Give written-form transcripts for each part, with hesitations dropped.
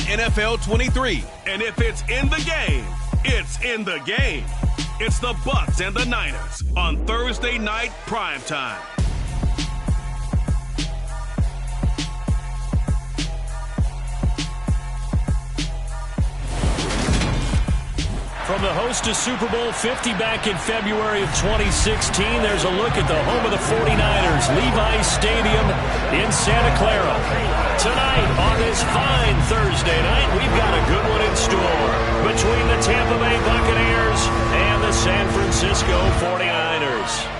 NFL 23. And if it's in the game, it's in the game. It's the Bucs and the Niners on Thursday Night Primetime. From the host to Super Bowl 50 back in February of 2016, there's a look at the home of the 49ers, Levi's Stadium in Santa Clara. Tonight, on this fine Thursday night, we've got a good one in store between the Tampa Bay Buccaneers and the San Francisco 49ers.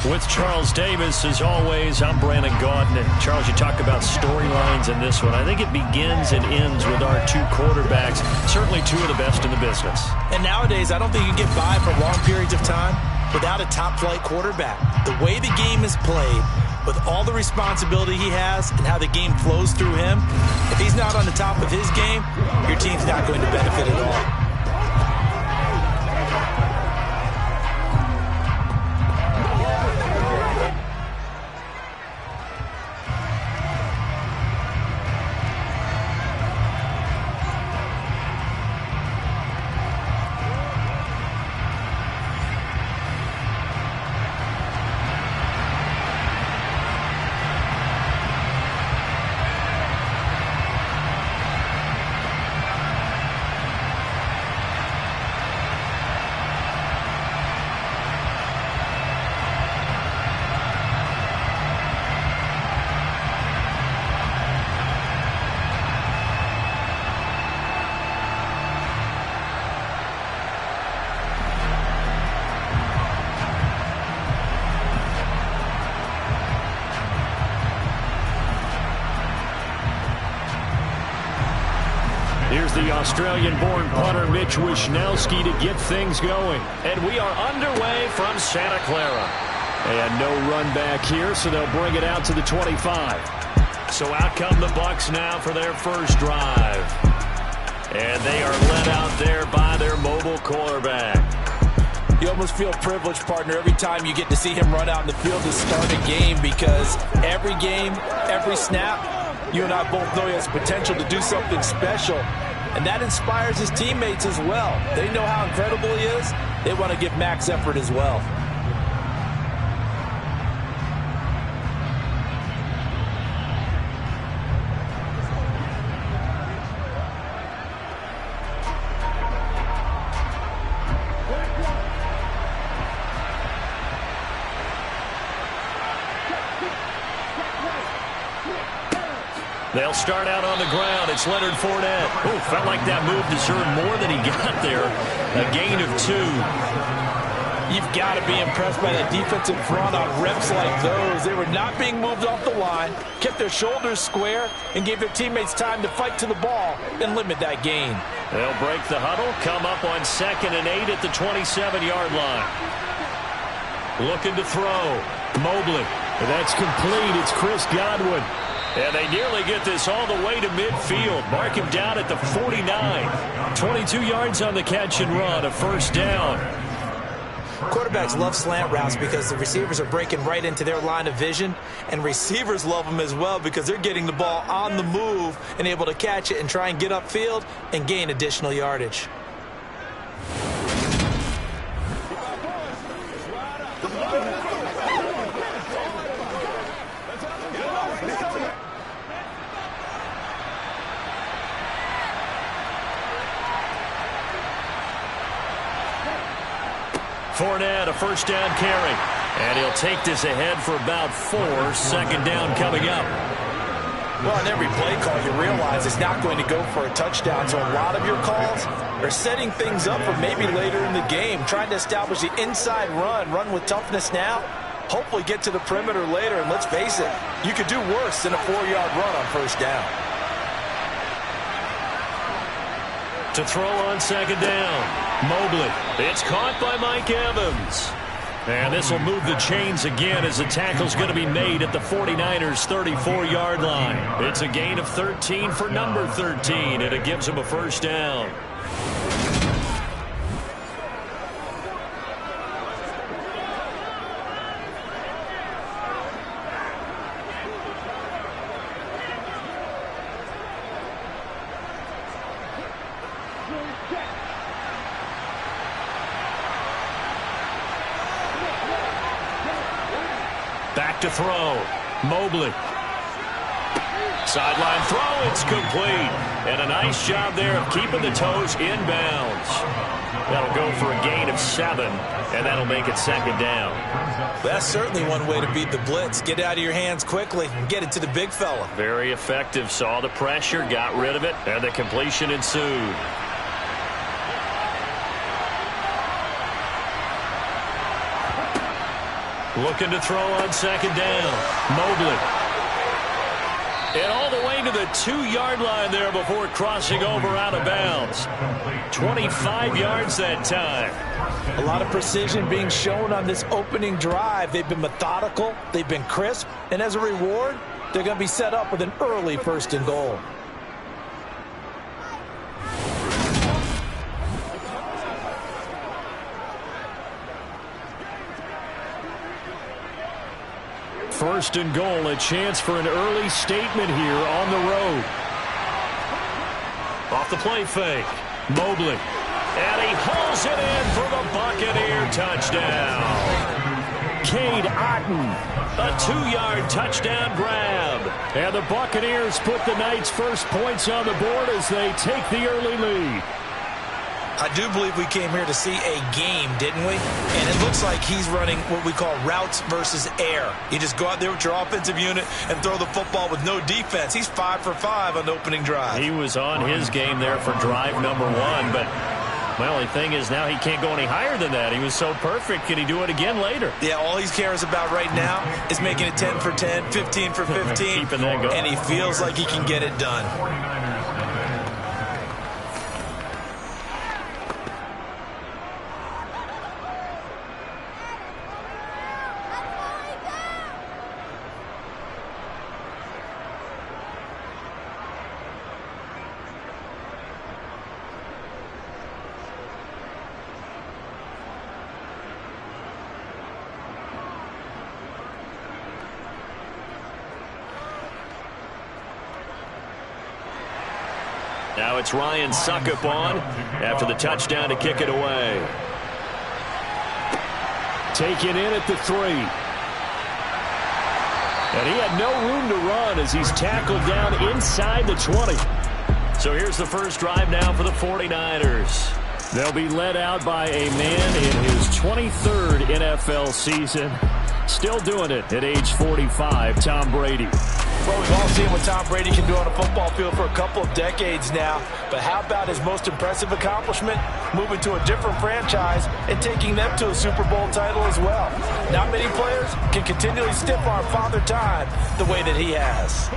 With Charles Davis, as always, I'm Brandon Gaudin. And Charles, you talk about storylines in this one. I think it begins and ends with our two quarterbacks, certainly two of the best in the business. And nowadays, I don't think you can get by for long periods of time without a top-flight quarterback. The way the game is played, with all the responsibility he has and how the game flows through him, if he's not on the top of his game, your team's not going to benefit at all. Here's the Australian-born punter Mitch Wishnowsky to get things going. And we are underway from Santa Clara. And no run back here, so they'll bring it out to the 25. So out come the Bucs now for their first drive. And they are led out there by their mobile quarterback. You almost feel privileged, partner, every time you get to see him run out in the field to start a game, because every game, every snap, you and I both know he has potential to do something special. And that inspires his teammates as well. They know how incredible he is. They want to give max effort as well. They'll start out on the ground. It's Leonard Fournette. Oh, felt like that move deserved more than he got there. A gain of 2. You've got to be impressed by that defensive front on reps like those. They were not being moved off the line, kept their shoulders square, and gave their teammates time to fight to the ball and limit that gain. They'll break the huddle, come up on 2nd and 8 at the 27-yard line. Looking to throw. Mobley. That's complete. It's Chris Godwin. And they nearly get this all the way to midfield. Mark him down at the 49. 22 yards on the catch and run, a first down. Quarterbacks love slant routes because the receivers are breaking right into their line of vision, and receivers love them as well because they're getting the ball on the move and able to catch it and try and get upfield and gain additional yardage. Fournette, a first down carry. And he'll take this ahead for about 4. 2nd down coming up. Well, on every play call, you realize it's not going to go for a touchdown. So a lot of your calls are setting things up for maybe later in the game, trying to establish the inside run with toughness now, hopefully get to the perimeter later. And let's face it, you could do worse than a 4-yard run on first down. To throw on 2nd down. Mobley. It's caught by Mike Evans. And this will move the chains again as the tackle's going to be made at the 49ers' 34-yard line. It's a gain of 13 for number 13, and it gives him a first down. Back to throw. Mobley. Sideline throw, it's complete. And a nice job there of keeping the toes inbounds. That'll go for a gain of 7, and that'll make it second down. That's certainly one way to beat the blitz. Get out of your hands quickly and get it to the big fella. Very effective. Saw the pressure, got rid of it, and the completion ensued. Looking to throw on second down. Mobley. And all the way to the 2-yard line there before crossing over out of bounds. 25 yards that time. A lot of precision being shown on this opening drive. They've been methodical, they've been crisp, and as a reward, they're going to be set up with an early 1st and goal. First and goal, a chance for an early statement here on the road. Off the play fake, Mobley. And he hauls it in for the Buccaneer touchdown. Cade Otton, a 2-yard touchdown grab. And the Buccaneers put the Knights' first points on the board as they take the early lead. I do believe we came here to see a game, didn't we? And it looks like he's running what we call routes versus air. You just go out there with your offensive unit and throw the football with no defense. He's 5 for 5 on the opening drive. He was on his game there for drive number 1, but my only thing is now he can't go any higher than that. He was so perfect. Can he do it again later? Yeah, all he cares about right now is making it 10 for 10, 15 for 15. Keeping that going. And he feels like he can get it done. Now it's Ryan Suckup on after the touchdown to kick it away. Taken in at the 3. And he had no room to run as he's tackled down inside the 20. So here's the first drive now for the 49ers. They'll be led out by a man in his 23rd NFL season. Still doing it at age 45, Tom Brady. Well, we've all seen what Tom Brady can do on a football field for a couple of decades now. But how about his most impressive accomplishment? Moving to a different franchise and taking them to a Super Bowl title as well. Not many players can continually stiff-arm Father Time the way that he has.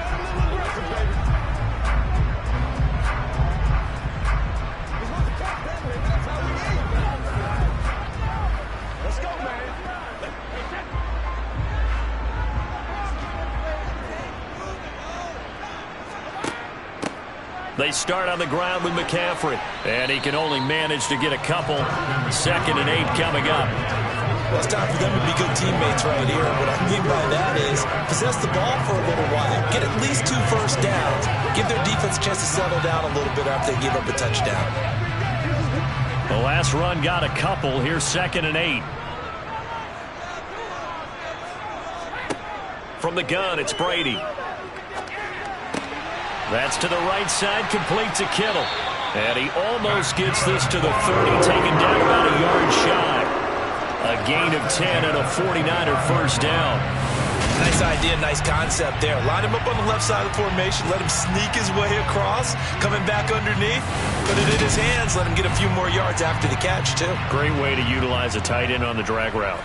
They start on the ground with McCaffrey, and he can only manage to get a couple. 2nd and 8 coming up. Well, it's time for them to be good teammates right here. What I mean by that is possess the ball for a little while. Get at least 2 first downs. Give their defense a chance to settle down a little bit after they give up a touchdown. The last run got a couple. Here's 2nd and 8. From the gun, it's Brady. That's to the right side, complete to Kittle. And he almost gets this to the 30, taken down about a yard shy. A gain of 10 and a 49er first down. Nice idea, nice concept there. Line him up on the left side of the formation, let him sneak his way across, coming back underneath, put it in his hands, let him get a few more yards after the catch, too. Great way to utilize a tight end on the drag route.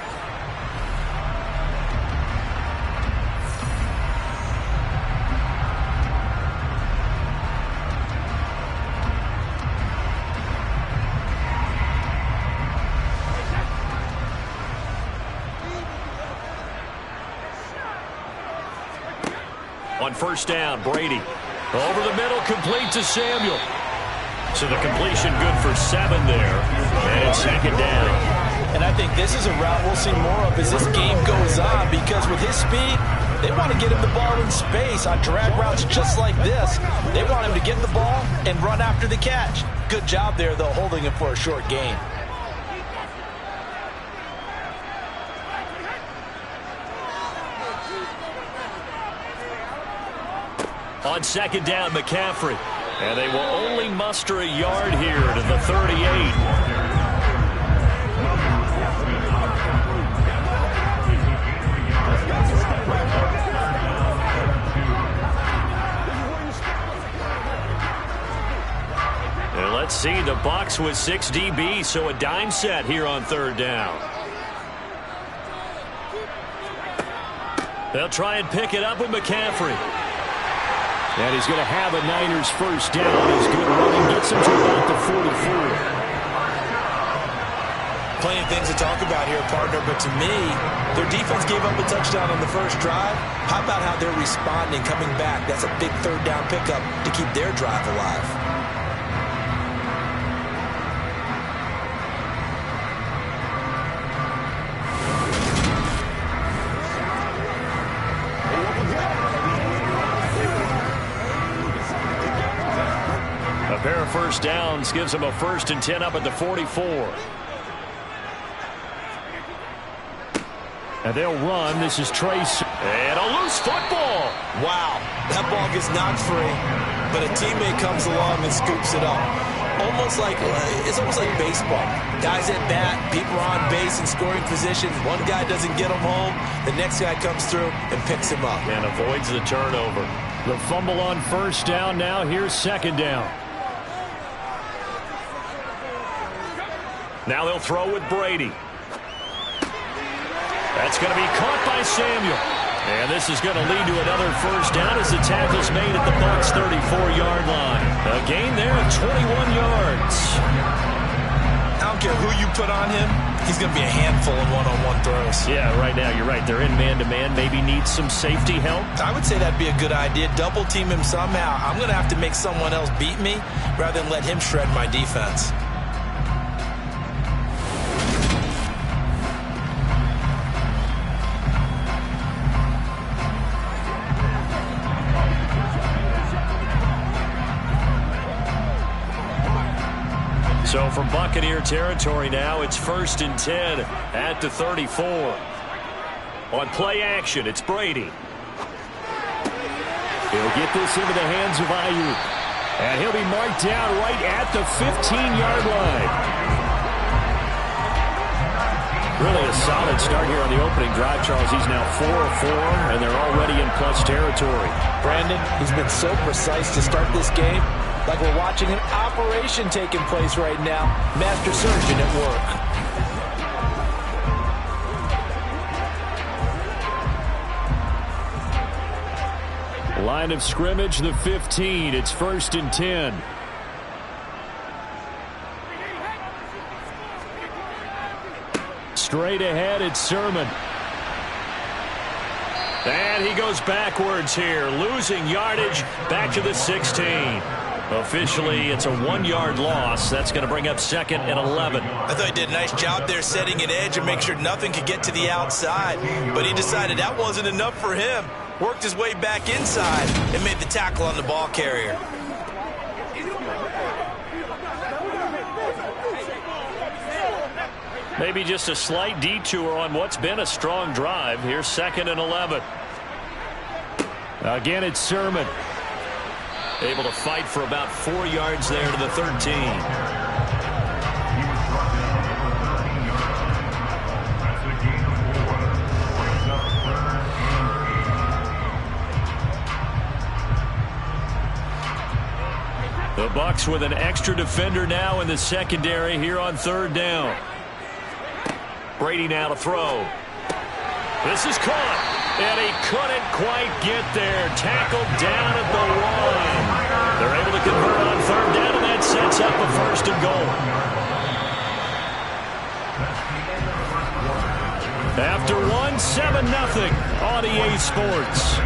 On first down, Brady. Over the middle, complete to Samuel. So the completion good for 7 there. And it's 2nd down. And I think this is a route we'll see more of as this game goes on, because with his speed, They want to get him the ball in space on drag routes just like this. They want him to get the ball and run after the catch. Good job there, though, holding him for a short gain. On second down, McCaffrey. And they will only muster a yard here to the 38. And let's see, the Bucs with 6 DBs, so a dime set here on third down. They'll try and pick it up with McCaffrey. And he's going to have a Niners first down. He's good running. Gets him to about the 44. Plenty of things to talk about here, partner, but to me, their defense gave up a touchdown on the first drive. How about how they're responding, coming back? That's a big third down pickup to keep their drive alive. A pair of first downs gives them a 1st and 10 up at the 44. And they'll run. This is Trace. And a loose football. Wow, that ball gets knocked free, but a teammate comes along and scoops it up. It's almost like baseball. Guys at bat, people are on base in scoring position. One guy doesn't get him home. The next guy comes through and picks him up. And avoids the turnover. The fumble on first down. Now here's second down. Now they'll throw with Brady. That's going to be caught by Samuel. And this is going to lead to another first down as the tackle's made at the Bucs' 34-yard line. A gain there of 21 yards. I don't care who you put on him. He's going to be a handful in one-on-one throws. Yeah, right now you're right. They're in man-to-man. Maybe needs some safety help. I would say that'd be a good idea. Double team him somehow. I'm going to have to make someone else beat me rather than let him shred my defense. So from Buccaneer territory now, it's 1st and 10 at the 34. On play action, it's Brady. He'll get this into the hands of Ayuk. And he'll be marked down right at the 15-yard line. Really a solid start here on the opening drive, Charles. He's now 4 of 4, and they're already in plus territory. Brandon, he's been so precise to start this game. Like we're watching an operation taking place right now. Master surgeon at work. Line of scrimmage, the 15. It's 1st and 10. Straight ahead, it's Sermon. And he goes backwards here, losing yardage back to the 16. Officially, it's a 1-yard loss. That's going to bring up 2nd and 11. I thought he did a nice job there setting an edge and make sure nothing could get to the outside. But he decided that wasn't enough for him. Worked his way back inside and made the tackle on the ball carrier. Maybe just a slight detour on what's been a strong drive. Here's 2nd and 11. Again, it's Sermon. Able to fight for about 4 yards there to the 13. The Bucs with an extra defender now in the secondary here on 3rd down. Brady now to throw. This is caught. And he couldn't quite get there. Tackled down at the 1. They're able to convert on 3rd down, and that sets up a 1st and goal. After 1, 7-0 on EA Sports.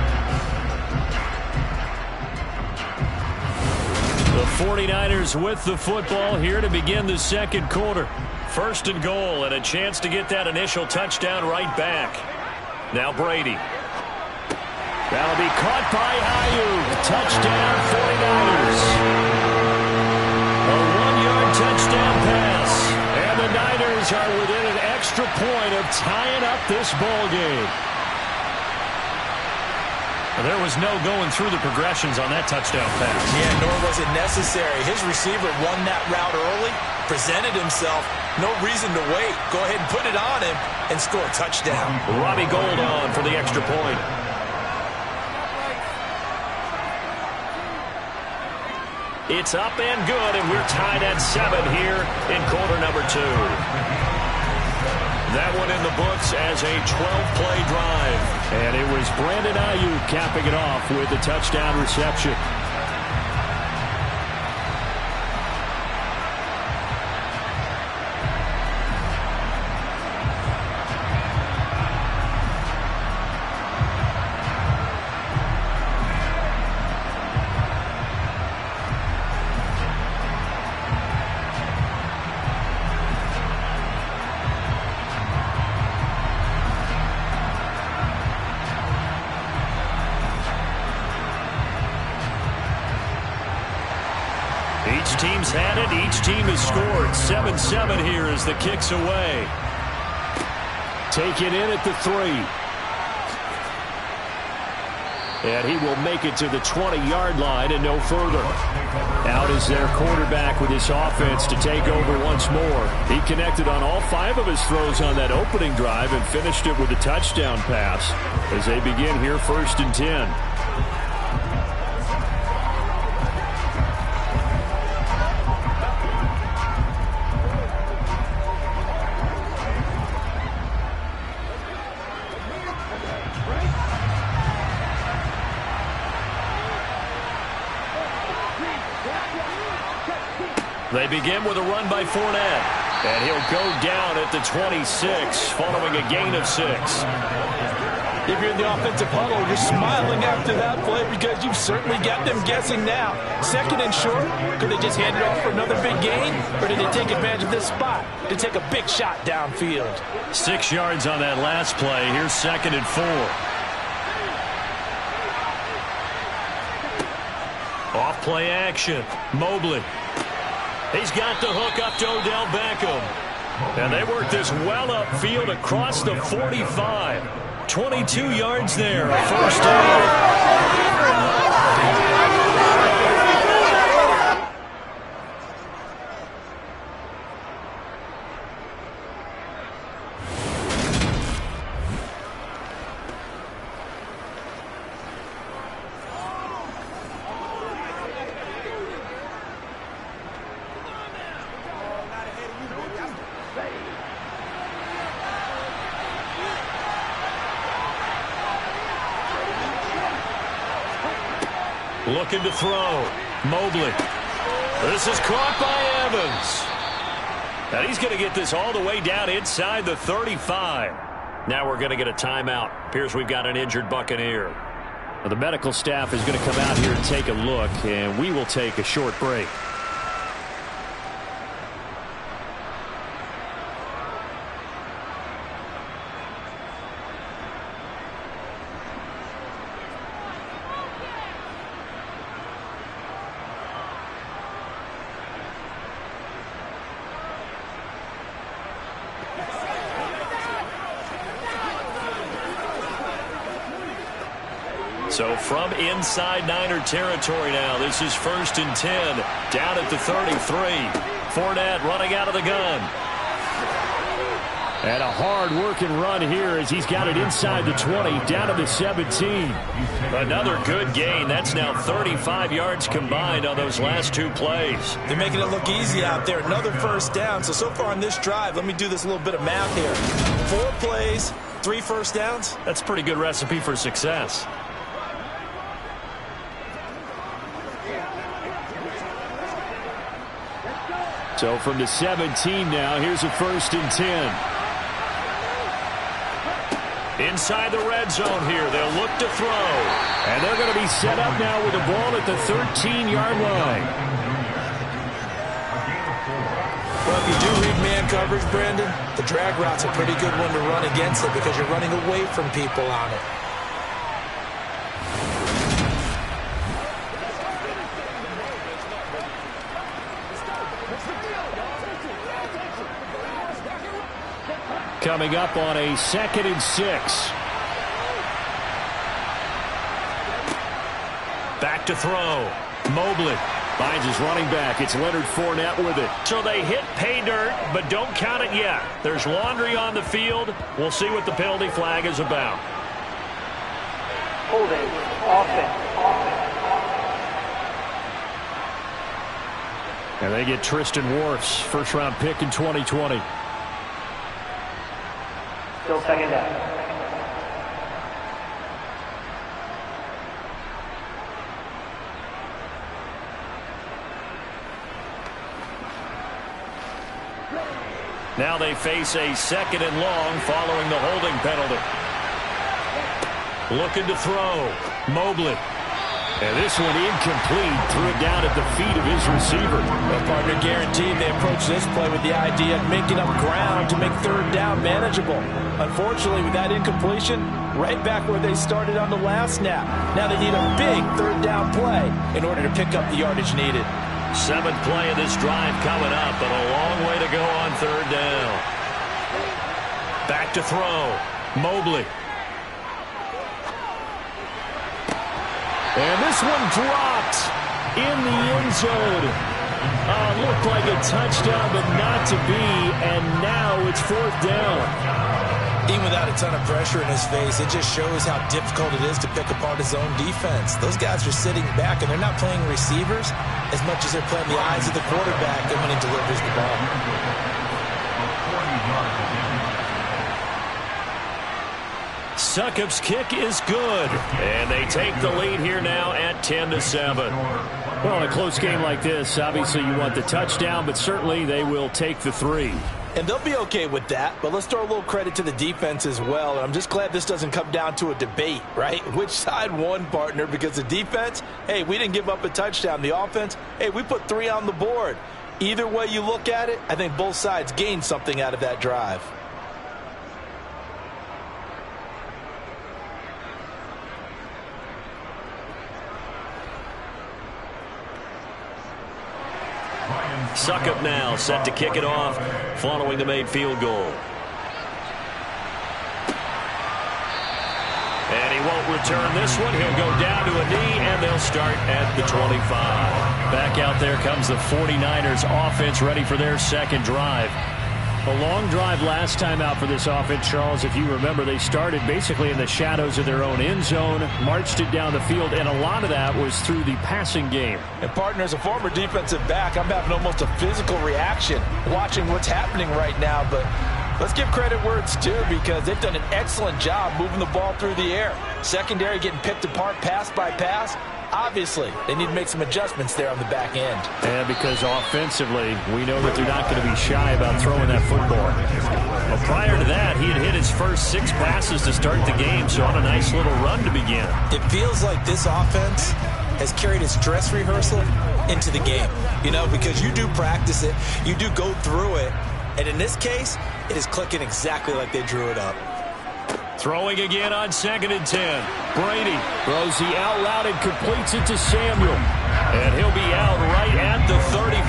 The 49ers with the football here to begin the 2nd quarter. 1st and goal, and a chance to get that initial touchdown right back. Now Brady. That'll be caught by Ayuk. Touchdown 49ers. A 1-yard touchdown pass. And the Niners are within an extra point of tying up this ball game. There was no going through the progressions on that touchdown pass. Yeah, nor was it necessary. His receiver won that route early, presented himself. No reason to wait. Go ahead and put it on him and score a touchdown. Robbie Gould on for the extra point. It's up and good, and we're tied at 7 here in quarter number 2. That one in the books as a 12-play drive. And it was Brandon Ayuk capping it off with the touchdown reception. Each team's had it. Each team has scored. 7-7 here as the kick's away. Take it in at the 3. And he will make it to the 20-yard line and no further. Out is their quarterback with his offense to take over once more. He connected on all 5 of his throws on that opening drive and finished it with a touchdown pass as they begin here 1st and 10. They begin with a run by Fournette, and he'll go down at the 26, following a gain of 6. If you're in the offensive huddle, you're smiling after that play because you've certainly got them guessing now. 2nd and short, could they just hand it off for another big gain, or did they take advantage of this spot to take a big shot downfield? 6 yards on that last play. Here's 2nd and 4. Off play action. Mobley. He's got the hook up to Odell Beckham. And they work this well upfield across the 45. 22 yards there. A 1st down. Looking to throw. Mobley. This is caught by Evans. And he's going to get this all the way down inside the 35. Now we're going to get a timeout. Appears we've got an injured Buccaneer. Well, the medical staff is going to come out here and take a look, and we will take a short break. So from inside Niner territory now, this is 1st and 10, down at the 33. Fournette running out of the gun. And a hard-working run here as he's got it inside the 20, down to the 17. Another good gain. That's now 35 yards combined on those last 2 plays. They're making it look easy out there. Another 1st down. So far on this drive, let me do this little bit of math here. 4 plays, 3 1st downs. That's a pretty good recipe for success. So from the 17 now, here's a 1st and 10. Inside the red zone here, they'll look to throw. And they're going to be set up now with the ball at the 13-yard line. Well, if you do read man coverage, Brandon, the drag route's a pretty good one to run against it because you're running away from people on it. Coming up on a 2nd and 6. Back to throw. Mobley finds his running back. It's Leonard Fournette with it. So they hit pay dirt, but don't count it yet. There's laundry on the field. We'll see what the penalty flag is about. Holding. Offense. And they get Tristan Wirfs, first-round pick in 2020. Still 2nd down. Now they face a 2nd and long following the holding penalty. Looking to throw. Mobley. And this one incomplete. Threw it down at the feet of his receiver. Well, partner, guaranteed they approach this play with the idea of making up ground to make 3rd down manageable. Unfortunately, with that incompletion, right back where they started on the last snap. Now they need a big 3rd down play in order to pick up the yardage needed. 7th play of this drive coming up, but a long way to go on 3rd down. Back to throw. Mobley. And this one dropped in the end zone. Looked like a touchdown, but not to be, and now it's 4th down. Even without a ton of pressure in his face, it just shows how difficult it is to pick apart his own defense. Those guys are sitting back, and they're not playing receivers as much as they're playing the eyes of the quarterback and when he delivers the ball. Succop's kick is good, and they take the lead here now at 10-7. Well, in a close game like this, obviously you want the touchdown, but certainly they will take the 3. And they'll be okay with that, but let's throw a little credit to the defense as well. And I'm just glad this doesn't come down to a debate, right? Which side won, partner? Because the defense, hey, we didn't give up a touchdown. The offense, hey, we put 3 on the board. Either way you look at it, I think both sides gained something out of that drive. Succop now set to kick it off following the made field goal. And he won't return this one. He'll go down to a knee, and they'll start at the 25. Back out there comes the 49ers offense ready for their 2nd drive. A long drive last time out for this offense, Charles. If you remember, they started basically in the shadows of their own end zone, marched it down the field, and a lot of that was through the passing game. And, partner, as a former defensive back, I'm having almost a physical reaction watching what's happening right now. But let's give credit where it's due, because they've done an excellent job moving the ball through the air. Secondary getting picked apart pass by pass. Obviously, they need to make some adjustments there on the back end. And because offensively, we know that they're not going to be shy about throwing that football. Well, prior to that, he had hit his first 6 passes to start the game, so on a nice little run to begin. It feels like this offense has carried its dress rehearsal into the game. You know, because you do practice it, you do go through it, and in this case, it is clicking exactly like they drew it up. Throwing again on 2nd and 10. Brady throws the out loud and completes it to Samuel. And he'll be out right at the 35.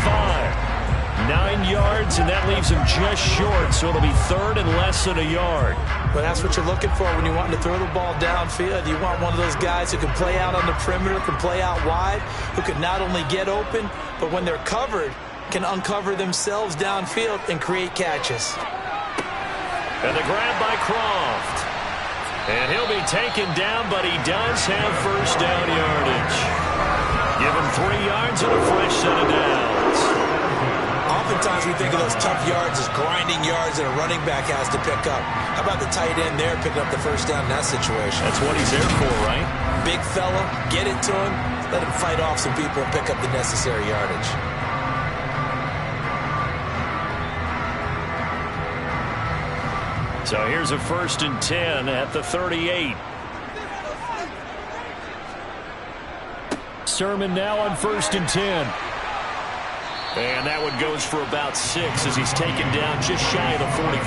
9 yards, and that leaves him just short, so it'll be 3rd and less than a yard. But that's what you're looking for when you want to throw the ball downfield. You want one of those guys who can play out on the perimeter, can play out wide, who can not only get open, but when they're covered, can uncover themselves downfield and create catches. And the grab by Croft. And he'll be taken down, but he does have first down yardage. Give him 3 yards and a fresh set of downs. Oftentimes we think of those tough yards as grinding yards that a running back has to pick up. How about the tight end there picking up the first down in that situation? That's what he's there for, right? Big fella, get it to him, let him fight off some people and pick up the necessary yardage. So here's a 1st and 10 at the 38. Sermon now on 1st and 10. And that one goes for about 6 as he's taken down just shy of the 45.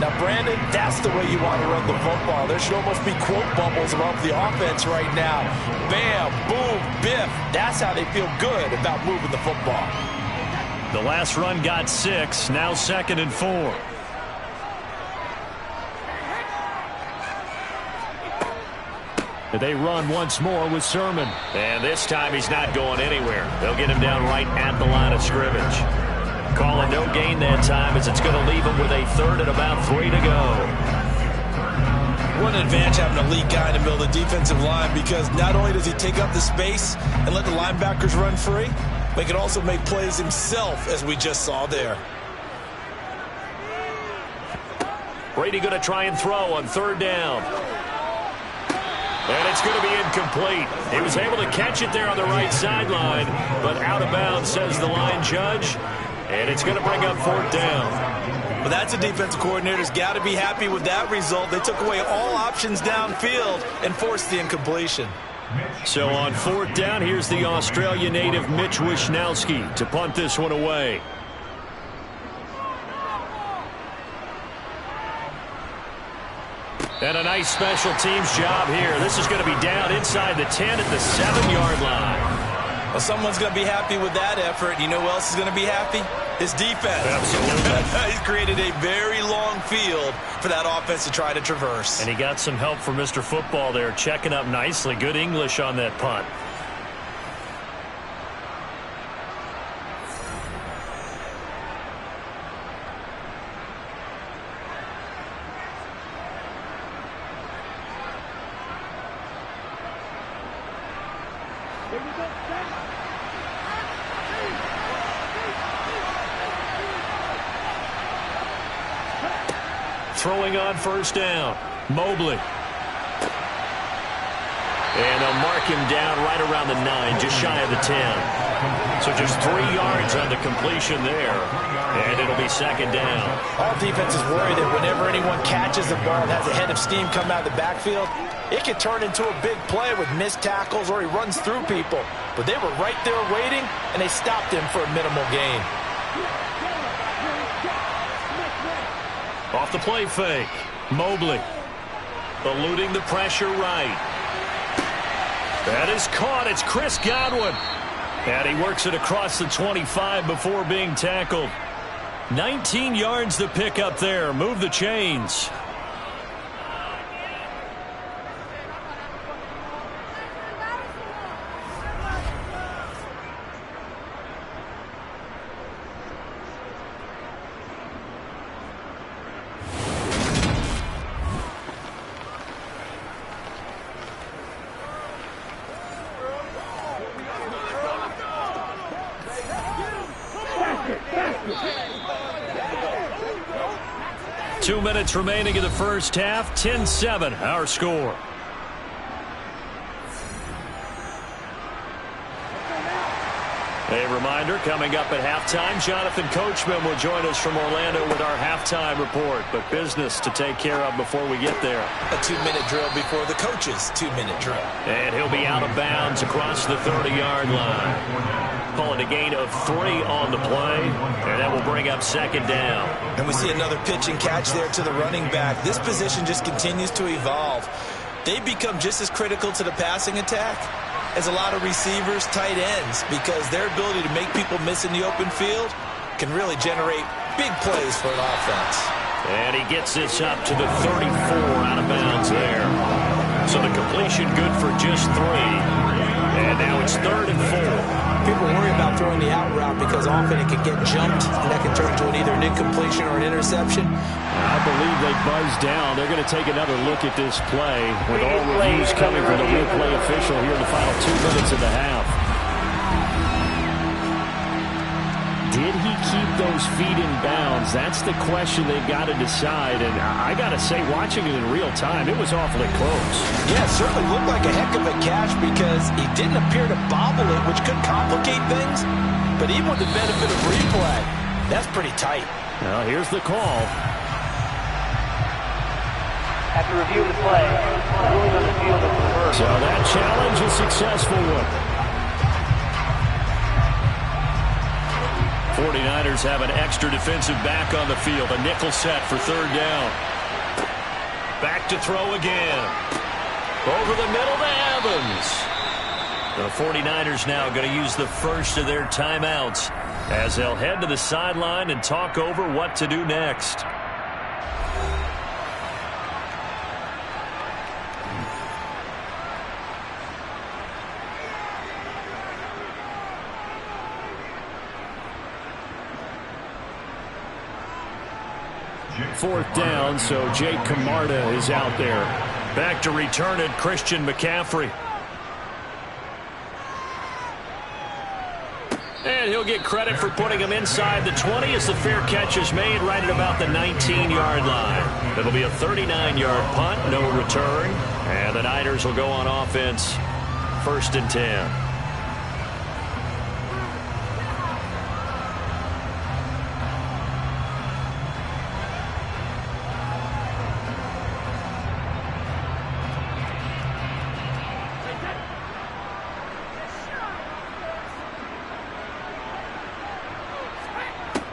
Now, Brandon, that's the way you want to run the football. There should almost be quote bubbles above the offense right now. Bam, boom, biff. That's how they feel good about moving the football. The last run got 6, now 2nd and 4. They run once more with Sermon. And this time he's not going anywhere. They'll get him down right at the line of scrimmage. Calling no gain that time as it's going to leave him with a third and about 3 to go. What an advantage having an elite guy in the middle of the defensive line, because not only does he take up the space and let the linebackers run free, but he can also make plays himself, as we just saw there. Brady going to try and throw on 3rd down. And it's going to be incomplete. He was able to catch it there on the right sideline, but out of bounds, says the line judge. And it's going to bring up 4th down. Well, that's a defensive coordinator's got to be happy with that result. They took away all options downfield and forced the incompletion. So on 4th down, here's the Australia native Mitch Wishnowsky to punt this one away. And a nice special teams job here. This is going to be down inside the 10 at the 7-yard line. Well, someone's going to be happy with that effort. You know who else is going to be happy? His defense. Absolutely. He's created a very long field for that offense to try to traverse. And he got some help from Mr. Football there, checking up nicely. Good English on that punt. Throwing on 1st down. Mobley. And they'll mark him down right around the 9, just shy of the 10. So just 3 yards on the completion there. And it'll be 2nd down. All defenses worry that whenever anyone catches the ball and has a head of steam come out of the backfield, it can turn into a big play with missed tackles or he runs through people. But they were right there waiting, and they stopped him for a minimal gain. Off the play fake. Mobley eluding the pressure right. That is caught. It's Chris Godwin. And he works it across the 25 before being tackled. 19 yards to pick up there. Move the chains. Two minutes remaining in the first half. 10-7, our score. A reminder, coming up at halftime, Jonathan Coachman will join us from Orlando with our halftime report. But business to take care of before we get there. A 2-minute drill before the coach's 2-minute drill. And he'll be out of bounds across the 30-yard line. Calling a gain of 3 on the play, and that will bring up 2nd down. And we see another pitch and catch there to the running back. This position just continues to evolve. They become just as critical to the passing attack as a lot of receivers, tight ends, because their ability to make people miss in the open field can really generate big plays for an offense. And he gets this up to the 34, out of bounds there. So the completion good for just 3. And now it's 3rd and 4. People worry about throwing the out route because often it can get jumped, and that can turn into either an incompletion or an interception. I believe they buzzed down. They're going to take another look at this play with all reviews coming from the replay official here in the final 2 minutes of the half. Did he keep those feet in bounds? That's the question they've got to decide. And I got to say, watching it in real time, it was awfully close. Yeah, it certainly looked like a heck of a catch because he didn't appear to bobble it, which could complicate things. But even with the benefit of replay, that's pretty tight. Now, here's the call. After review of the play, ruling on the field is reversed. So that challenge is successful one. 49ers have an extra defensive back on the field. A nickel set for 3rd down. Back to throw again. Over the middle to Evans. The 49ers now going to use the first of their timeouts as they'll head to the sideline and talk over what to do next. 4th down, so Jake Camarda is out there. Back to return it, Christian McCaffrey. And he'll get credit for putting him inside the 20 as the fair catch is made right at about the 19-yard line. It'll be a 39-yard punt, no return. And the Niners will go on offense, 1st and 10.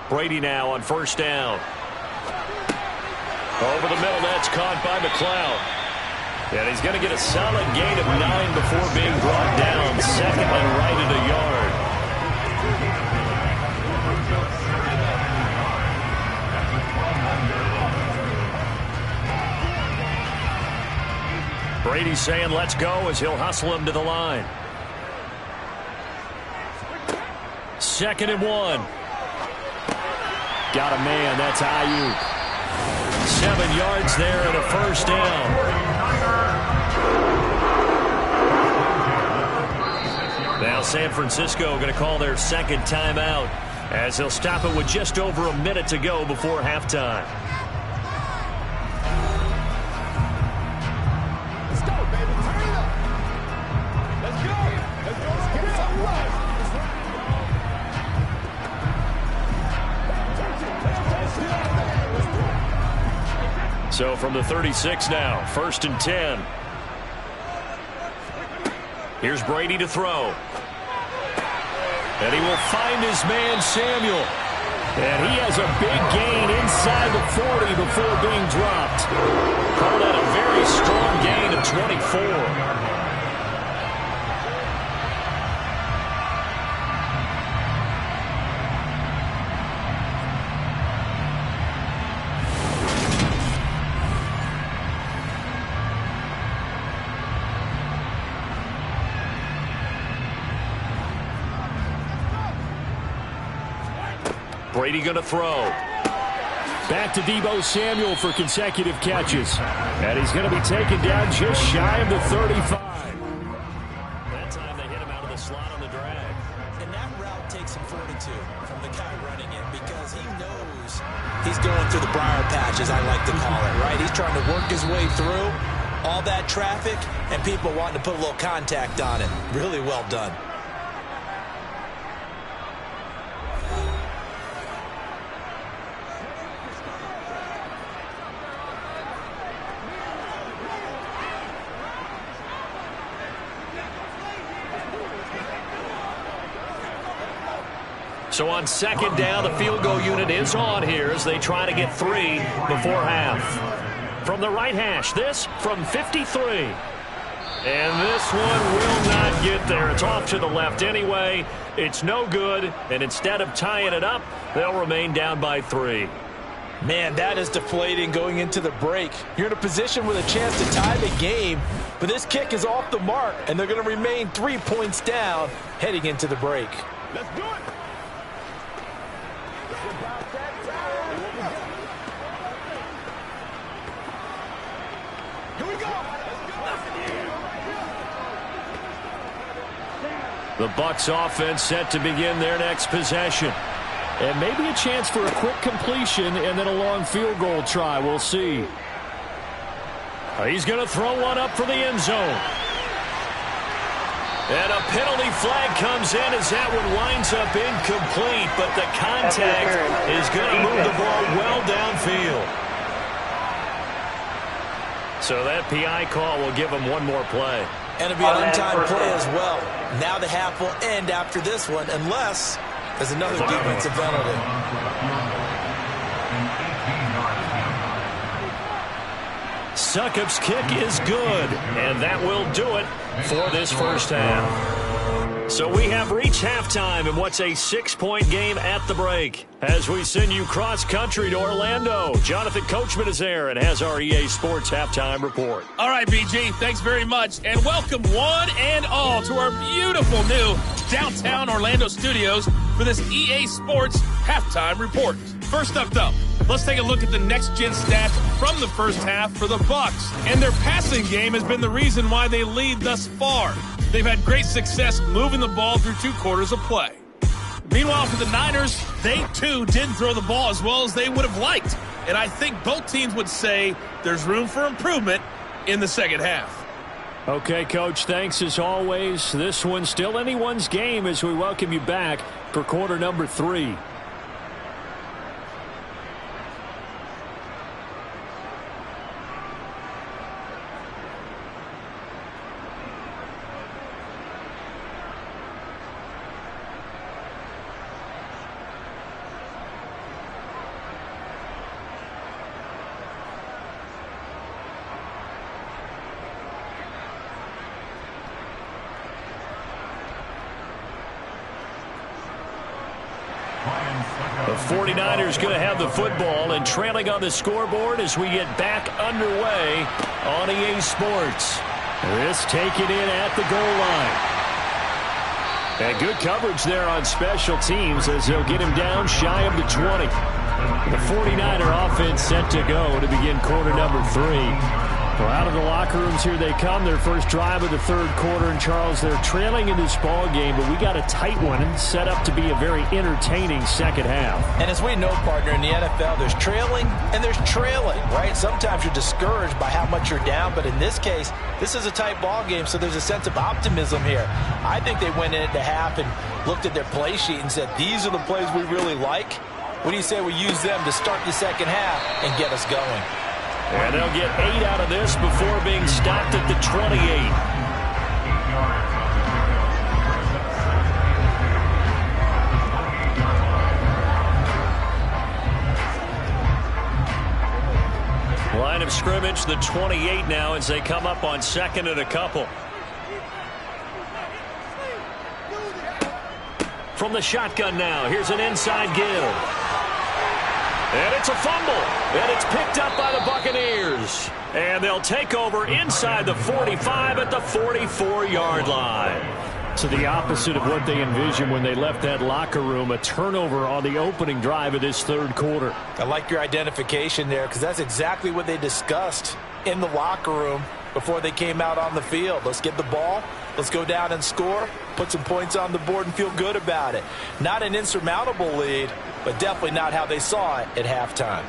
Brady now on 1st down. Over the middle, that's caught by McLeod. And he's going to get a solid gain of 9 before being brought down. 2nd and right at a yard. Brady's saying let's go as he'll hustle him to the line. 2nd and 1. Got a man. That's Ayuk. 7 yards there and a 1st down. Now San Francisco going to call their 2nd timeout as they'll stop it with just over a minute to go before halftime. Let's go, baby. Turn it up. Let's go. Let's go. Let's get something right. So from the 36 now, 1st and 10. Here's Brady to throw. And he will find his man, Samuel. And he has a big gain inside the 40 before being dropped. Call that a very strong gain of 24. Brady going to throw. Back to Deebo Samuel for consecutive catches. And he's going to be taken down just shy of the 35. That time they hit him out of the slot on the drag. And that route takes some fortitude from the guy running it because he knows he's going through the briar patch, as I like to call it, right? He's trying to work his way through all that traffic and people wanting to put a little contact on it. Really well done. So on 2nd down, the field goal unit is on here as they try to get 3 before half. From the right hash, this from 53. And this one will not get there. It's off to the left anyway. It's no good. And instead of tying it up, they'll remain down by 3. Man, that is deflating going into the break. You're in a position with a chance to tie the game, but this kick is off the mark, and they're going to remain 3 points down heading into the break. Let's do it. The Bucs offense set to begin their next possession. And maybe a chance for a quick completion and then a long field goal try. We'll see. He's going to throw one up for the end zone. And a penalty flag comes in as that one winds up incomplete, but the contact is going to move the ball well downfield. So that PI call will give him one more play. And it'll be an untimed play as well. Now the half will end after this one, unless there's another defensive penalty. Succop's kick is good, and that will do it for this first half. So we have reached halftime in what's a 6-point game at the break. As we send you cross-country to Orlando, Jonathan Coachman is there and has our EA Sports halftime report. All right, BG, thanks very much, and welcome one and all to our beautiful new downtown Orlando studios for this EA Sports halftime report. First up, though, Let's take a look at the next-gen stats from the first half for the Bucs. And their passing game has been the reason why they lead thus far. They've had great success moving the ball through 2 quarters of play. Meanwhile, for the Niners, they too didn't throw the ball as well as they would have liked. And I think both teams would say there's room for improvement in the second half. Okay, Coach, thanks as always. This one's still anyone's game as we welcome you back for quarter number 3. The 49ers going to have the football and trailing on the scoreboard as we get back underway on EA Sports. This taken in at the goal line. And good coverage there on special teams as they'll get him down shy of the 20. The 49er offense set to go to begin quarter number 3. Well, out of the locker rooms here they come. Their first drive of the third quarter. And, Charles, they're trailing in this ball game, but we got a tight one and set up to be a very entertaining second half. And as we know, partner, in the NFL, there's trailing and there's trailing, right? Sometimes you're discouraged by how much you're down, but in this case, this is a tight ball game, so there's a sense of optimism here. I think they went into half and looked at their play sheet and said, these are the plays we really like. What do you say we use them to start the second half and get us going? And they'll get 8 out of this before being stopped at the 28. Line of scrimmage, the 28 now as they come up on second and a couple. From the shotgun now, here's an inside give. And it's a fumble, and it's picked up by the Buccaneers. And they'll take over inside the 45 at the 44-yard line. So the opposite of what they envisioned when they left that locker room, a turnover on the opening drive of this third quarter. I like your identification there because that's exactly what they discussed in the locker room before they came out on the field. Let's get the ball. Let's go down and score, put some points on the board and feel good about it. Not an insurmountable lead, but definitely not how they saw it at halftime.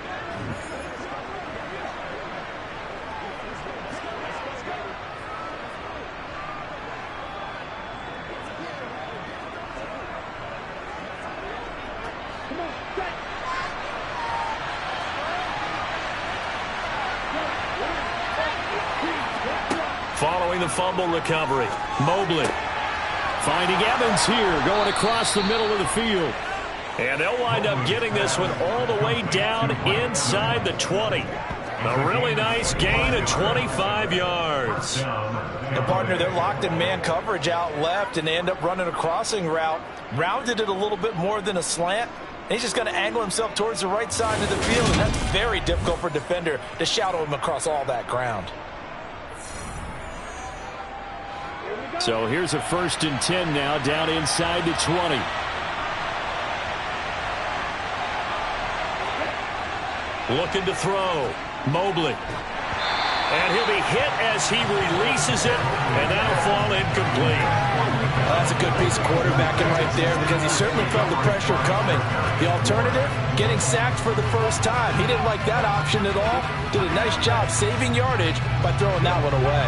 Following the fumble recovery, Mobley finding Evans here, going across the middle of the field. And they'll wind up getting this one all the way down inside the 20. A really nice gain of 25 yards. The partner, they're locked in man coverage out left, and they end up running a crossing route. Rounded it a little bit more than a slant. And he's just going to angle himself towards the right side of the field, and that's very difficult for a defender to shadow him across all that ground. So here's a 1st and 10 now down inside the 20. Looking to throw. Mobley. And he'll be hit as he releases it, and that'll fall incomplete. Well, that's a good piece of quarterbacking right there because he certainly felt the pressure coming. The alternative, getting sacked for the first time. He didn't like that option at all. Did a nice job saving yardage by throwing that one away.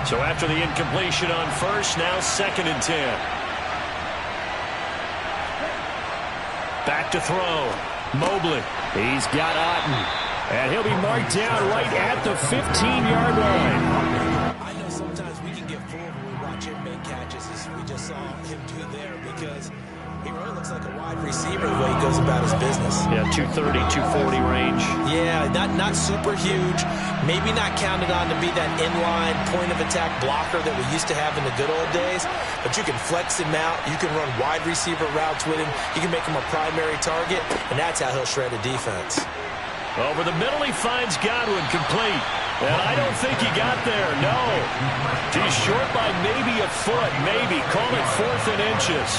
So after the incompletion on first, now 2nd and 10. Back to throw. Mobley. He's got Otten. And he'll be marked down right at the 15-yard line. I know sometimes we can get fooled when we watch him make catches, as we just saw him do there, because he really looks like a wide receiver the way he goes about his business. Yeah, 230, 240 range. Yeah, not super huge. Maybe not counted on to be that inline point-of-attack blocker that we used to have in the good old days, but you can flex him out. You can run wide receiver routes with him. You can make him a primary target, and that's how he'll shred a defense. Over the middle, he finds Godwin complete. And I don't think he got there, no. He's short by maybe a foot, maybe. Call it 4th and inches.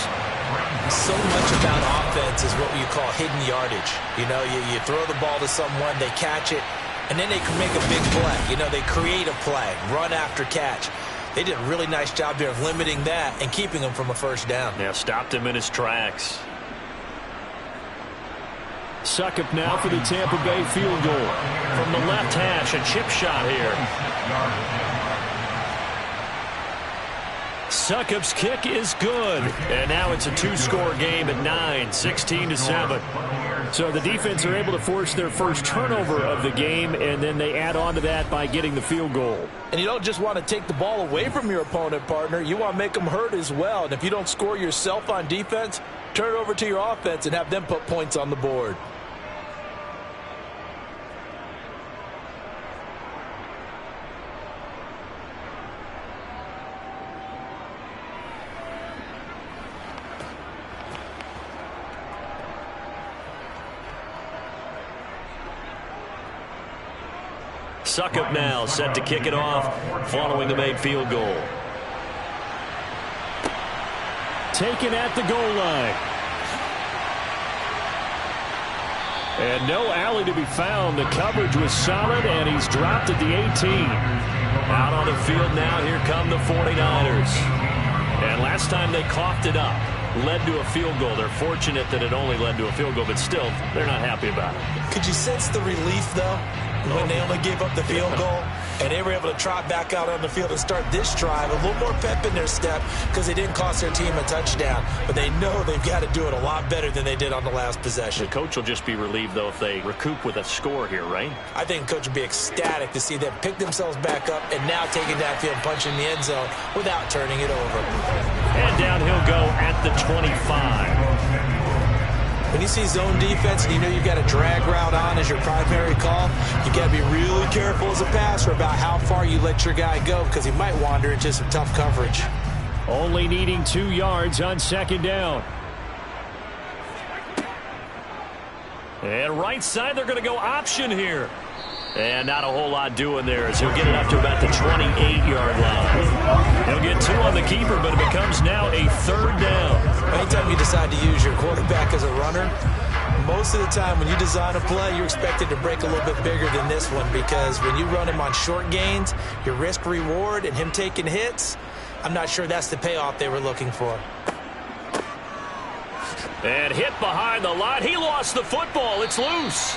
So much about offense is what you call hidden yardage. You know, you throw the ball to someone, they catch it, and then they can make a big play. You know, they create a play, run after catch. They did a really nice job there of limiting that and keeping him from a first down. Yeah, stopped him in his tracks. Succop now for the Tampa Bay field goal. From the left hash, a chip shot here. Succop's kick is good. And now it's a two-score game at 9, 16-7. So the defense are able to force their first turnover of the game, and then they add on to that by getting the field goal. And you don't just want to take the ball away from your opponent, partner. You want to make them hurt as well. And if you don't score yourself on defense, turn it over to your offense and have them put points on the board. Succop now set to kick it off following the made field goal. Taken at the goal line. And no alley to be found. The coverage was solid, and he's dropped at the 18. Out on the field now, here come the 49ers. And last time they coughed it up, led to a field goal. They're fortunate that it only led to a field goal, but still, they're not happy about it. Could you sense the relief, though, when they only gave up the field goal? And they were able to trot back out on the field and start this drive. A little more pep in their step because they didn't cost their team a touchdown. But they know they've got to do it a lot better than they did on the last possession. The coach will just be relieved, though, if they recoup with a score here, right? I think the coach would be ecstatic to see them pick themselves back up and now take it downfield, punching the end zone without turning it over. And down he'll go at the 25. When you see zone defense and you know you've got a drag route on as your primary call, you've got to be really careful as a passer about how far you let your guy go because he might wander into some tough coverage. Only needing 2 yards on second down. And right side, they're going to go option here. And not a whole lot doing there as he'll get it up to about the 28-yard line. He'll get 2 on the keeper, but it becomes now a third down. Anytime you decide to use your quarterback as a runner, most of the time when you design a play, you're expected to break a little bit bigger than this one because when you run him on short gains, your risk-reward and him taking hits, I'm not sure that's the payoff they were looking for. And hit behind the line. He lost the football. It's loose.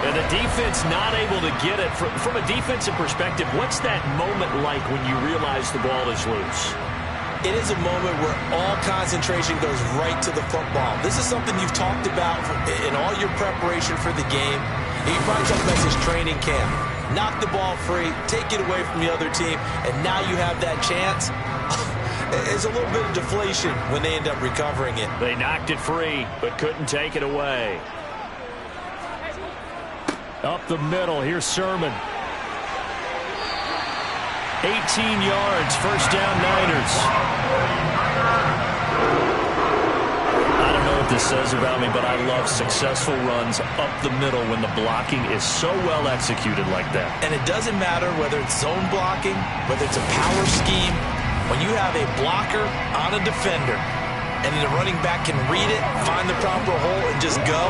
And the defense not able to get it. From a defensive perspective, what's that moment like when you realize the ball is loose? It is a moment where all concentration goes right to the football. This is something you've talked about in all your preparation for the game. You probably talked about this training camp. Knock the ball free, take it away from the other team, and now you have that chance. It's a little bit of deflation when they end up recovering it. They knocked it free, but couldn't take it away. Up the middle, here's Sermon. 18 yards, first down Niners. I don't know what this says about me, but I love successful runs up the middle when the blocking is so well executed like that. And it doesn't matter whether it's zone blocking, whether it's a power scheme. When you have a blocker on a defender and the running back can read it, find the proper hole, and just go,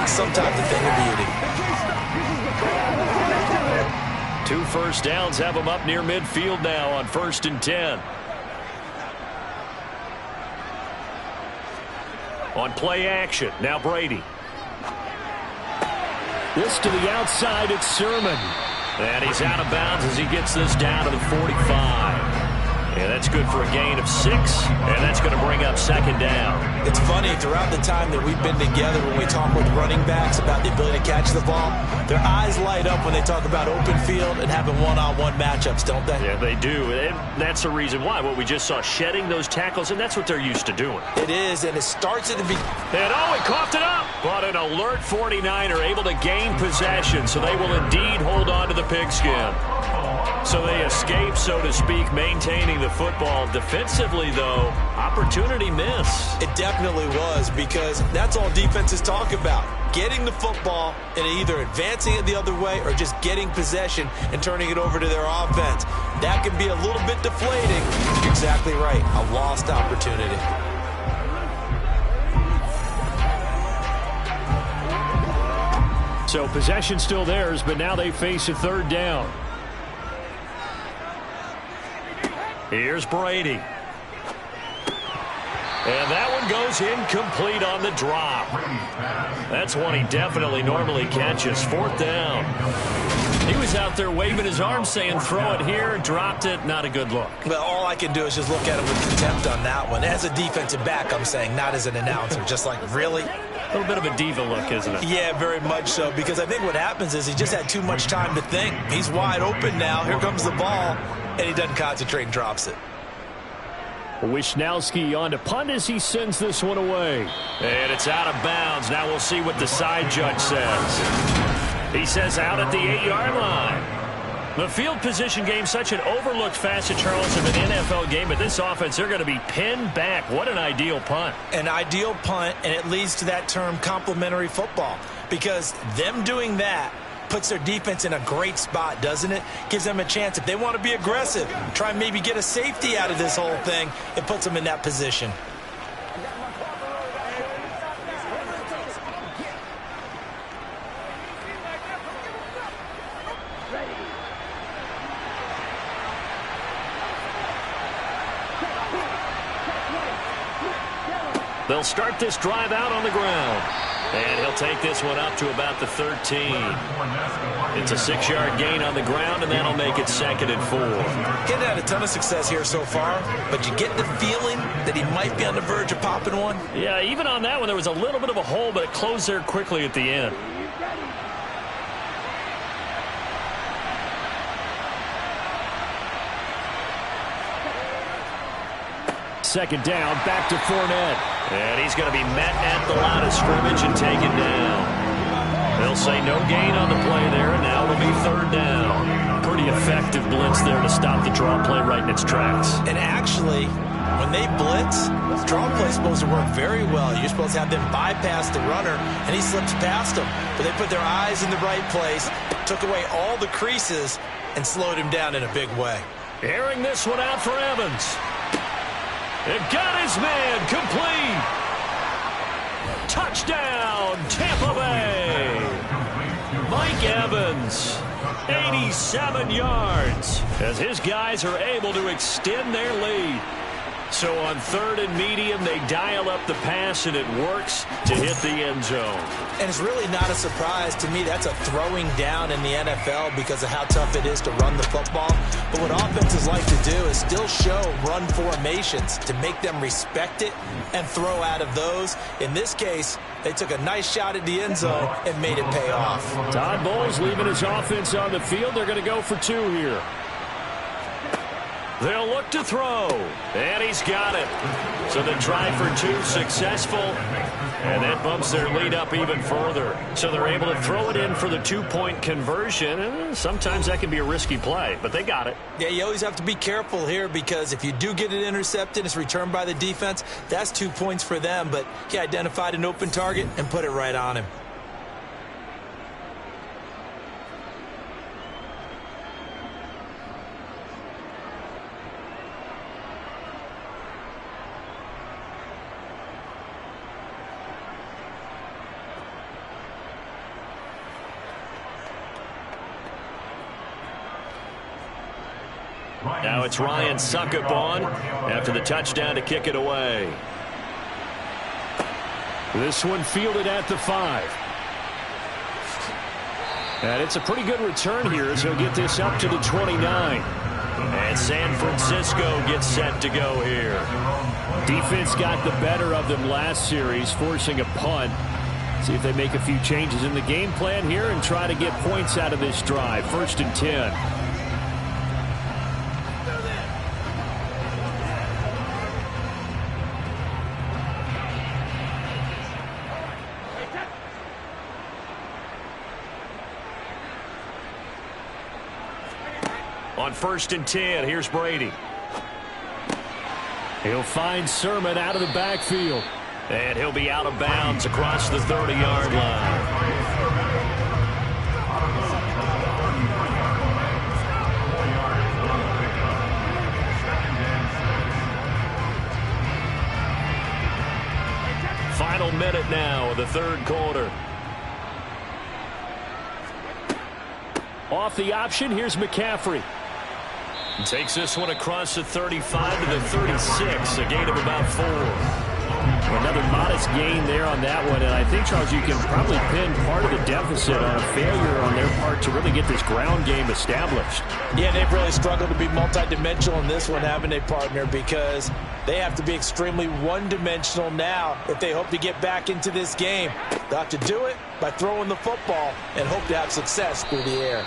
sometimes a thing of beauty. 2 first downs have them up near midfield now on 1st and 10. On play action, now Brady. This to the outside, it's Sermon. And he's out of bounds as he gets this down to the 45. And that's good for a gain of 6, and that's going to bring up second down. It's funny, throughout the time that we've been together, when we talk with running backs about the ability to catch the ball, their eyes light up when they talk about open field and having one-on-one matchups, don't they? Yeah, they do. And that's the reason why. What we just saw, shedding those tackles, and that's what they're used to doing. It is, and it starts at the beginning. And he coughed it up. But an alert 49er able to gain possession, so they will indeed hold on to the pigskin. So they escape, so to speak, maintaining the football. Defensively, though, opportunity miss. It definitely was, because that's all defenses talk about. Getting the football and either advancing it the other way or just getting possession and turning it over to their offense. That can be a little bit deflating. You're exactly right. A lost opportunity. So possession still theirs, but now they face a third down. Here's Brady. And that one goes incomplete on the drop. That's one he definitely normally catches. Fourth down. He was out there waving his arms saying throw it here, dropped it, not a good look. Well, all I can do is just look at him with contempt on that one. As a defensive back, I'm saying, not as an announcer. Just like, really? A little bit of a diva look, isn't it? Yeah, very much so, because I think what happens is he just had too much time to think. He's wide open now. Here comes the ball, and he doesn't concentrate and drops it. Wishnowski on to punt as he sends this one away. And it's out of bounds. Now we'll see what the side judge says. He says out at the 8-yard line. The field position game, such an overlooked facet, Charles, of an NFL game. But this offense, they're going to be pinned back. What an ideal punt. An ideal punt, and it leads to that term complementary football. Because them doing that puts their defense in a great spot, doesn't it? Gives them a chance. If they want to be aggressive, try and maybe get a safety out of this whole thing, it puts them in that position. They'll start this drive out on the ground. And he'll take this one up to about the 13. It's a 6-yard gain on the ground, and that'll make it 2nd and 4. Getting had a ton of success here so far, but you get the feeling that he might be on the verge of popping one. Yeah, even on that one, there was a little bit of a hole, but it closed there quickly at the end. Second down, back to Fournette. And he's going to be met at the line of scrimmage and taken down. They'll say no gain on the play there, and now it'll be 3rd down. Pretty effective blitz there to stop the draw play right in its tracks. And actually, when they blitz, the draw play is supposed to work very well. You're supposed to have them bypass the runner, and he slips past them. But they put their eyes in the right place, took away all the creases, and slowed him down in a big way. Airing this one out for Evans. It got his man complete. Touchdown, Tampa Bay. Mike Evans, 87 yards, as his guys are able to extend their lead. So on 3rd and medium, they dial up the pass, and it works to hit the end zone. And it's really not a surprise to me. That's a throwing down in the NFL because of how tough it is to run the football. But what offenses like to do is still show run formations to make them respect it and throw out of those. In this case, they took a nice shot at the end zone and made it pay off. Todd Bowles leaving his offense on the field. They're going to go for 2 here. They'll look to throw, and he's got it. So the try for 2 successful, and that bumps their lead up even further. So they're able to throw it in for the 2-point conversion, and sometimes that can be a risky play, but they got it. Yeah, you always have to be careful here because if you do get it intercepted, it's returned by the defense, that's 2 points for them, but he identified an open target and put it right on him. Now it's Ryan Suckup on after the touchdown to kick it away. This one fielded at the 5. And it's a pretty good return here as he'll get this up to the 29. And San Francisco gets set to go here. Defense got the better of them last series, forcing a punt. See if they make a few changes in the game plan here and try to get points out of this drive. 1st and 10. On 1st and 10, here's Brady. He'll find Sermon out of the backfield. And he'll be out of bounds across the 30-yard line. Final minute now of the third quarter. Off the option, here's McCaffrey. Takes this one across the 35 to the 36, a gain of about 4. Another modest gain there on that one, and I think, Charles, you can probably pin part of the deficit on a failure on their part to really get this ground game established. Yeah, they've really struggled to be multidimensional in this one, haven't they, partner, because they have to be extremely one-dimensional now if they hope to get back into this game. They'll have to do it by throwing the football and hope to have success through the air.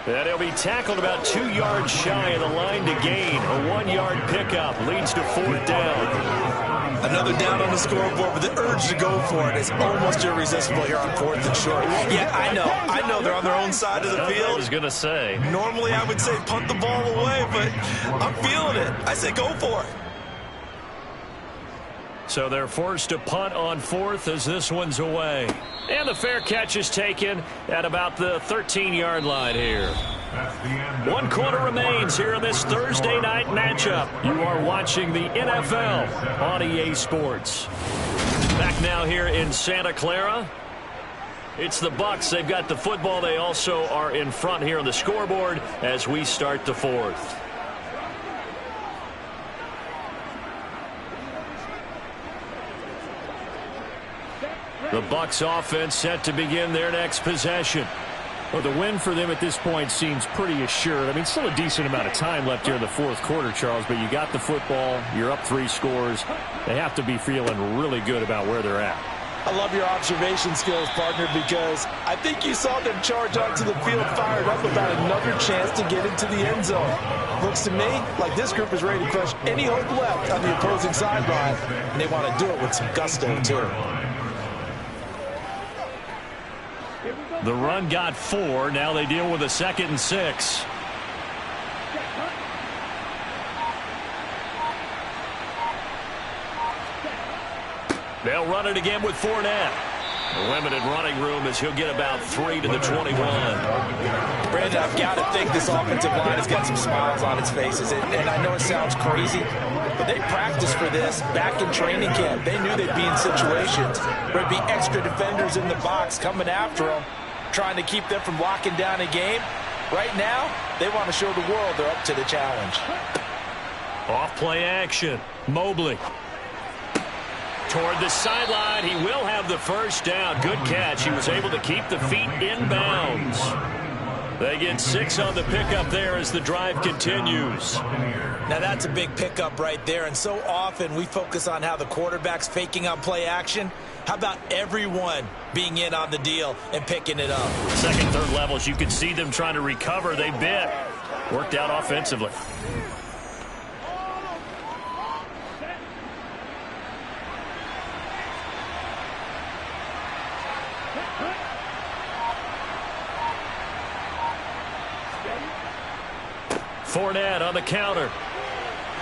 And he'll be tackled about 2 yards shy of the line to gain. A 1-yard pickup leads to 4th down. Another down on the scoreboard, but the urge to go for it is almost irresistible here on 4th and short. Yeah, I know they're on their own side of the field. I was going to say. Normally I would say punt the ball away, but I'm feeling it. I say go for it. So they're forced to punt on 4th as this one's away. And the fair catch is taken at about the 13-yard line here. 1 quarter remains here in this Thursday night matchup. You are watching the NFL on EA Sports. Back now here in Santa Clara. It's the Bucs. They've got the football. They also are in front here on the scoreboard as we start the 4th. The Bucs offense set to begin their next possession. Well, the win for them at this point seems pretty assured. I mean, still a decent amount of time left here in the 4th quarter, Charles, but you got the football, you're up 3 scores. They have to be feeling really good about where they're at. I love your observation skills, partner, because I think you saw them charge onto the field fired up about another chance to get into the end zone. Looks to me like this group is ready to crush any hope left on the opposing sideline, and they want to do it with some gusto, too. The run got 4. Now they deal with a 2nd and 6. They'll run it again with Fournette. Limited running room as he'll get about 3 to the 21. Brandon, I've got to think this offensive line has got some smiles on its faces. And I know it sounds crazy, but they practiced for this back in training camp. They knew they'd be in situations where there'd be extra defenders in the box coming after them, trying to keep them from locking down a game. Right now, they want to show the world they're up to the challenge. Off play action. Mobley. Toward the sideline. He will have the first down. Good catch. He was able to keep the feet in bounds. They get 6 on the pickup there as the drive continues. Now that's a big pickup right there, and so often we focus on how the quarterback's faking on play action. How about everyone being in on the deal and picking it up? Second, third levels, you can see them trying to recover. They bit. Worked out offensively. Fournette on the counter.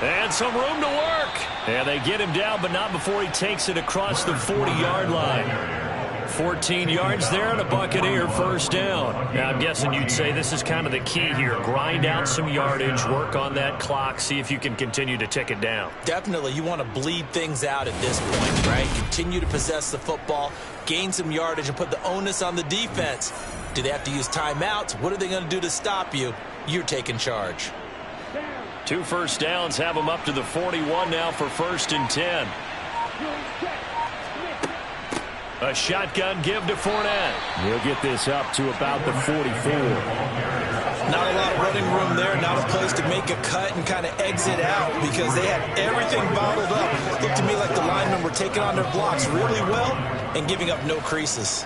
And some room to work. And they get him down, but not before he takes it across the 40-yard line. 14 yards there and a Buccaneer first down. Now, I'm guessing you'd say this is kind of the key here. Grind out some yardage, work on that clock, see if you can continue to tick it down. Definitely. You want to bleed things out at this point, right? Continue to possess the football, gain some yardage, and put the onus on the defense. Do they have to use timeouts? What are they going to do to stop you? You're taking charge. 2 first downs have them up to the 41 now for 1st and 10. A shotgun give to Fournette. He'll get this up to about the 44. Not a lot of running room there, not a place to make a cut and kind of exit out because they had everything bottled up. Looked to me like the linemen were taking on their blocks really well and giving up no creases.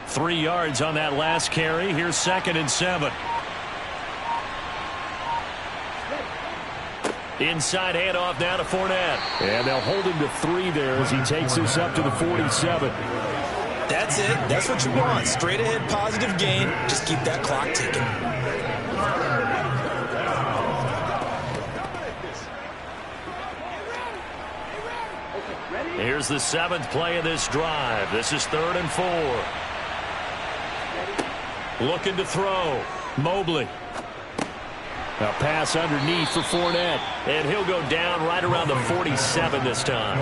3 yards on that last carry. Here's 2nd and 7. Inside handoff now to Fournette. And they'll hold him to 3 there as he takes this up to the 47. That's it. That's what you want. Straight ahead positive gain. Just keep that clock ticking. Here's the 7th play of this drive. This is 3rd and 4. Looking to throw. Mobley. A pass underneath for Fournette. And he'll go down right around the 47 this time.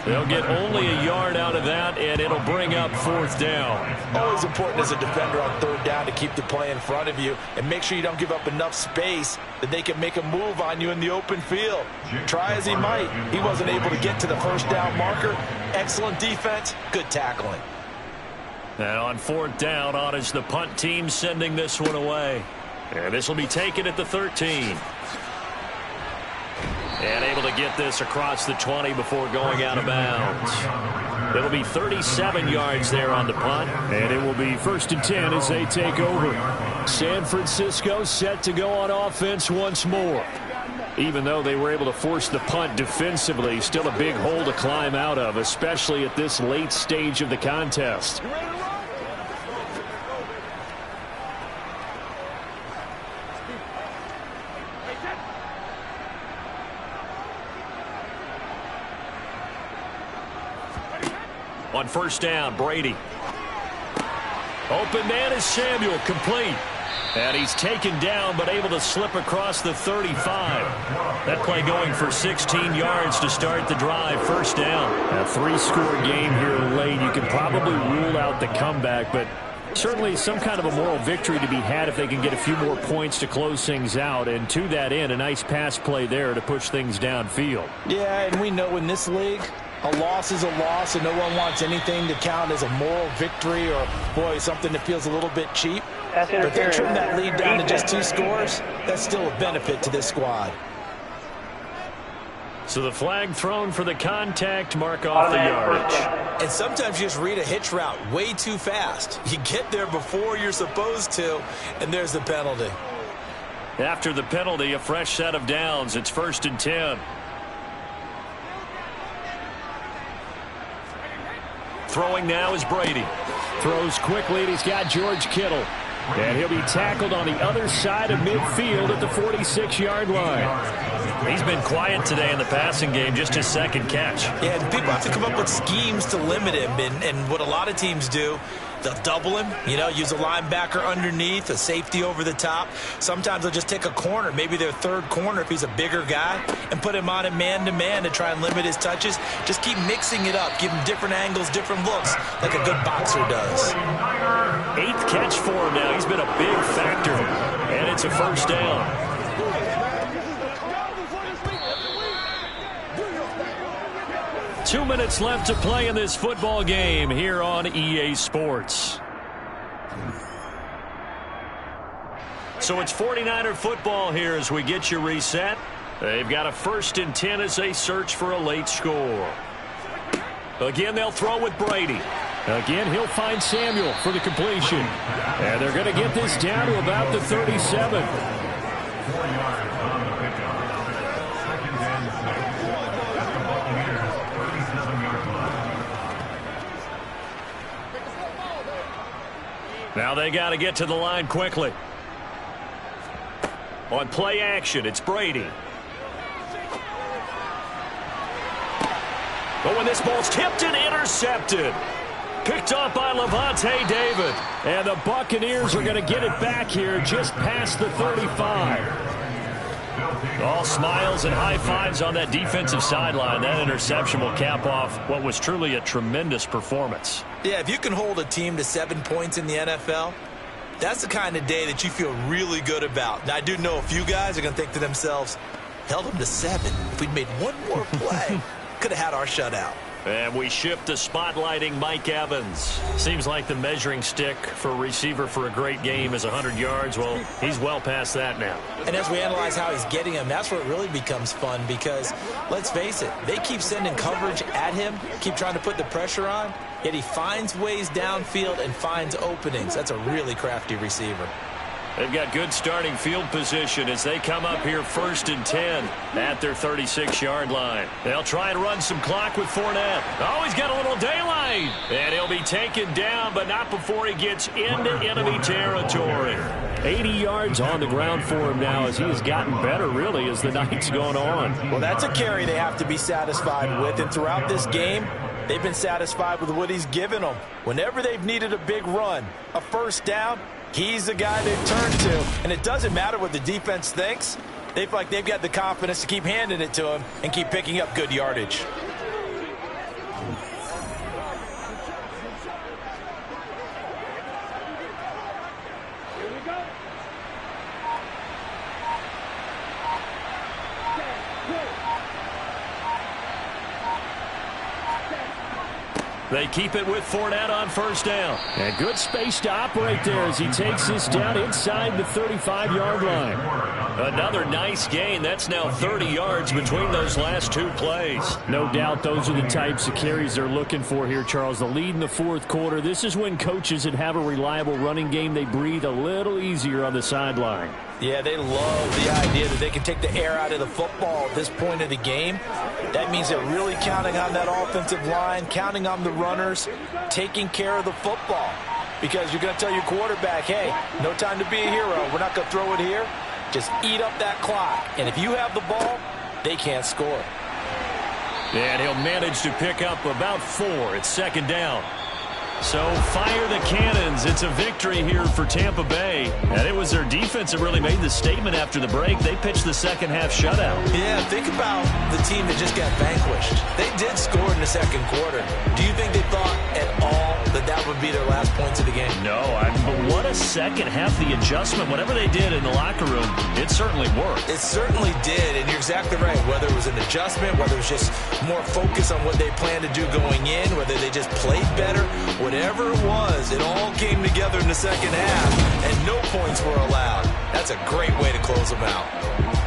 They'll get only a yard out of that, and it'll bring up 4th down. Always important as a defender on 3rd down to keep the play in front of you and make sure you don't give up enough space that they can make a move on you in the open field. Try as he might, he wasn't able to get to the 1st down marker. Excellent defense, good tackling. And on 4th down, on is the punt team sending this one away. And this will be taken at the 13. And able to get this across the 20 before going out of bounds. It'll be 37 yards there on the punt. And it will be 1st and 10 as they take over. San Francisco set to go on offense once more. Even though they were able to force the punt defensively, still a big hole to climb out of, especially at this late stage of the contest. On 1st down, Brady. Open man is Samuel, complete. And he's taken down, but able to slip across the 35. That play going for 16 yards to start the drive. 1st down. A 3-score game here late. You can probably rule out the comeback, but certainly some kind of a moral victory to be had if they can get a few more points to close things out. And to that end, a nice pass play there to push things downfield. Yeah, and we know in this league, a loss is a loss, and no one wants anything to count as a moral victory or, boy, something that feels a little bit cheap. But they trim that lead down to just 2 scores. That's still a benefit to this squad. So the flag thrown for the contact, mark off the yardage. And sometimes you just read a hitch route way too fast. You get there before you're supposed to, and there's the penalty. After the penalty, a fresh set of downs. It's 1st and 10. Throwing now is Brady. Throws quickly, and he's got George Kittle. And he'll be tackled on the other side of midfield at the 46-yard line. He's been quiet today in the passing game, just his 2nd catch. Yeah, and people have to come up with schemes to limit him. And what a lot of teams do, they'll double him, use a linebacker underneath, a safety over the top. Sometimes they'll just take a corner, maybe their 3rd corner if he's a bigger guy, and put him on a man-to-man to try and limit his touches. Just keep mixing it up, give him different angles, different looks, like a good boxer does. 8th catch for him now. He's been a big factor, and it's a 1st down. Two minutes left to play in this football game here on EA Sports. So it's 49er football here as we get you reset. They've got a 1st and 10 as they search for a late score. Again, they'll throw with Brady. Again, he'll find Samuel for the completion. And they're going to get this down to about the 37. Now they got to get to the line quickly. On play action, it's Brady. But when this ball's tipped and intercepted. Picked up by Levante David. And the Buccaneers are going to get it back here just past the 35. All smiles and high fives on that defensive sideline. That interception will cap off what was truly a tremendous performance. Yeah, if you can hold a team to 7 points in the NFL, that's the kind of day that you feel really good about. Now, I do know a few guys are going to think to themselves, held them to 7. If we'd made one more play, could have had our shutout. And we shift to spotlighting Mike Evans. Seems like the measuring stick for a receiver for a great game is 100 yards. Well, he's well past that now. And as we analyze how he's getting him, that's where it really becomes fun because, let's face it, they keep sending coverage at him, keep trying to put the pressure on, yet he finds ways downfield and finds openings. That's a really crafty receiver. They've got good starting field position as they come up here 1st and 10 at their 36-yard line. They'll try and run some clock with Fournette. Oh, he's got a little daylight. And he'll be taken down, but not before he gets into enemy territory. 80 yards on the ground for him now as he has gotten better, really, as the night's gone on. Well, that's a carry they have to be satisfied with. And throughout this game, They've been satisfied with what he's given them. Whenever they've needed a big run, a first down, he's the guy they've turned to. And it doesn't matter what the defense thinks. They feel like they've got the confidence to keep handing it to him and keep picking up good yardage. They keep it with Fournette on first down. And good space to operate there as he takes this down inside the 35-yard line. Another nice gain. That's now 30 yards between those last two plays. No doubt those are the types of carries they're looking for here, Charles. The lead in the fourth quarter. This is when coaches that have a reliable running game, they breathe a little easier on the sideline. Yeah, they love the idea that they can take the air out of the football at this point of the game. That means they're really counting on that offensive line, counting on the runners, taking care of the football. Because you're going to tell your quarterback, hey, no time to be a hero. We're not going to throw it here. Just eat up that clock. And if you have the ball, they can't score. And he'll manage to pick up about 4 at second down. So fire the cannons. It's a victory here for Tampa Bay. And it was their defense that really made the statement after the break. They pitched the second half shutout. Yeah, think about the team that just got vanquished. They did score in the second quarter. Do you think they thought at all that that would be their last points of the game? No, but what a second half. The adjustment, whatever they did in the locker room, it certainly worked. It certainly did, and you're exactly right. Whether it was an adjustment, whether it was just more focus on what they planned to do going in, whether they just played better, whatever it was, it all came together in the second half, and no points were allowed. That's a great way to close them out.